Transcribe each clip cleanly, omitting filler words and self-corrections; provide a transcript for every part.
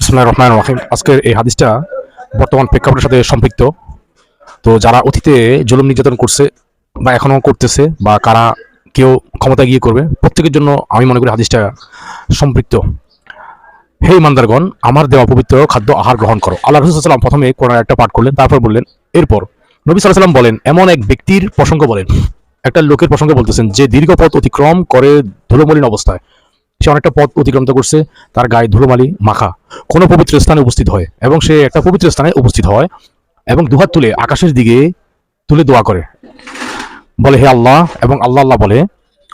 বিসমিল্লাহির রহমানির রহিম। আজকের এই হাদিসটা বর্তমান প্রেক্ষাপটের সাথে সম্পৃক্ত। তো যারা অতীতে জুলুম নির্যাতন করছে বা এখনো করতেছে বা কারা কেউ ক্ষমতায় গিয়ে করবে, প্রত্যেকের জন্য আমি মনে করি হাদিসটা সম্পৃক্ত। হে ইমানদারগণ, আমার দেওয়া পবিত্র খাদ্য আহার গ্রহণ করো। আল্লাহ রাসূল সাল্লাল্লাহু আলাইহি ওয়াসাল্লাম প্রথমে কোরআন একটা পাঠ করলেন, তারপর বললেন, এরপর নবী সাল্লাল্লাহু আলাইহি ওয়াসাল্লাম বলেন, এমন এক ব্যক্তির প্রসঙ্গ বলেন, একটা লোকের প্রসঙ্গে বলতেছেন যে দীর্ঘ পথ অতিক্রম করে ধুলোমলিন অবস্থায়, সে অনেকটা পথ অতিক্রম করছে, তার গায়ে ধুলোমালি মাখা, কোনো পবিত্র স্থানে উপস্থিত হয় এবং সে একটা পবিত্র স্থানে উপস্থিত হয় এবং দুহাত তুলে আকাশের দিকে তুলে দোয়া করে, বলে হে আল্লাহ, এবং আল্লাহ আল্লাহ বলে,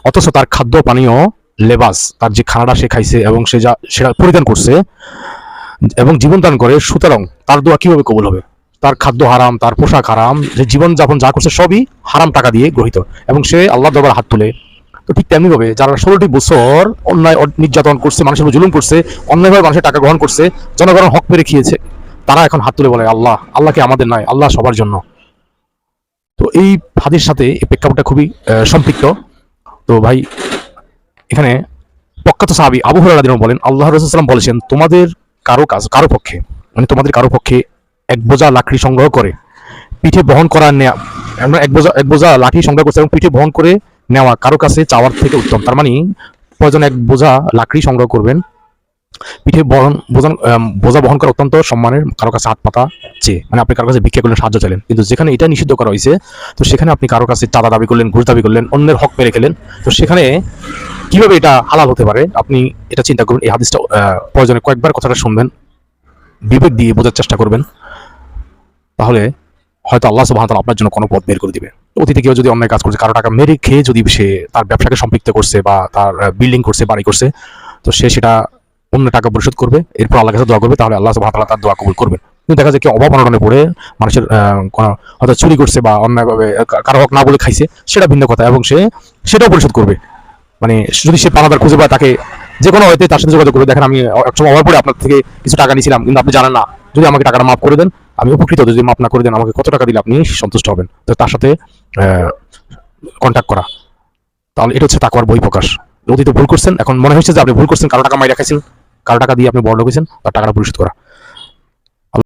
অথচ তার খাদ্য পানীয় লেবাস, তার যে খানাটা সে খাইছে এবং সে যা সেটা পরিধান করছে এবং জীবন দান করে, সুতরাং তার দোয়া কিভাবে কবুল হবে? তার খাদ্য হারাম, তার পোশাক হারাম, যে জীবনযাপন যা করছে সবই হারাম টাকা দিয়ে গ্রহীত, এবং সে আল্লাহ দরবারে হাত তুলে। তো ঠিক তেমনি ভাবে যারা 16টি বছর অন্যায় নির্যাতন করছে, মানুষের উপর জুলুম করছে, অন্যায়ভাবে মানুষের টাকা গ্রহণ করছে, জনগণের হক মেরে খেয়েছে, তারা এখন হাত তুলে বলে আল্লাহ, আল্লাহকে আমাদের নয়, আল্লাহ সবার জন্য। তো এই হাদির সাথে এই প্রেক্ষাপটটা খুবই সম্পৃক্ত। তো ভাই, এখানে প্রখ্যাত সাহাবী আবু হুরায়রা রাদিয়াল্লাহু আনহু বলেন, আল্লাহ রাসূল সাল্লাল্লাহু আলাইহি ওয়াসাল্লাম বলেছেন, তোমাদের কারো পক্ষে, মানে তোমাদের কারো পক্ষে এক বোঝা লাকড়ি সংগ্রহ করে পিঠে বহন করা নেওয়া, এক বোঝা লাঠি সংগ্রহ করছে এবং পিঠে বহন করে নেওয়া কারো কাছে চাওয়ার থেকে উত্তম। তার মানে প্রয়োজন এক বোঝা লাকড়ি সংগ্রহ করবেন, পিঠে বোঝা বহন করা অত্যন্ত সম্মানের, কারো কাছে হাত পাতা চেয়ে, মানে আপনি কারো কাছে ভিক্ষা করলেন, সাহায্য চাইলেন, কিন্তু যেখানে এটা নিষিদ্ধ করা হয়েছে, তো সেখানে আপনি কারো কাছে চাঁদা দাবি করলেন, ঘুষ দাবি করলেন, অন্যের হক মেরে খেলেন, তো সেখানে কিভাবে এটা হালাল হতে পারে? আপনি এটা চিন্তা করবেন। এই হাদিসটা প্রয়োজনে কয়েকবার কথাটা শুনবেন, বিবেক দিয়ে বোঝার চেষ্টা করবেন, তাহলে হয়তো আল্লাহ সুবহানাহু ওয়া তাআলা আপনার জন্য কোনো পথ বের করে দিবে। অতীতে কেউ যদি অন্যায় কাজ করছে, কারো টাকা মেরে খেয়ে যদি সে তার ব্যবসাকে সম্পৃক্ত করছে বা তার বিল্ডিং করছে, বাড়ি করছে, তো সে সেটা অন্য টাকা পরিশোধ করবে, এরপর আল্লাহর কাছে দোয়া করবে, তাহলে আল্লাহ সুবহানাহু ওয়া তাআলা তার দোয়া কবুল করবেন। কিন্তু দেখা যায় কেউ অভাব অনটনে পড়ে মানুষের হয়তো চুরি করছে বা অন্যায়ভাবে কারো হক না বলে খাইছে, সেটা ভিন্ন কথা, এবং সে সেটাও পরিশোধ করবে। মানে যদি সে পানাদার খুঁজে পায়, তাকে যে কোনো হয়তো তার সাথে যোগাযোগ করবে, দেখেন আমি একসময় অভাব পড়ে আপনার থেকে কিছু টাকা নিয়েছিলাম, কিন্তু আপনি জানেন না, যদি আমাকে টাকাটা মাফ করে দেন আমি উপকৃত হতে, যদি মাফ না করে দেন আমাকে কত টাকা দিলে আপনি সন্তুষ্ট হবেন, তো তার সাথে কন্ট্যাক্ট করা। তাহলে এটা হচ্ছে তাকওয়ার বহিঃপ্রকাশ। অতীতে ভুল করছেন, এখন মনে হচ্ছে যে আপনি ভুল করছেন, কারো টাকা মাইরা খাইছেন, কারো টাকা দিয়ে আপনি বড় লোক হয়েছেন, তার টাকাটা পরিশোধ করা।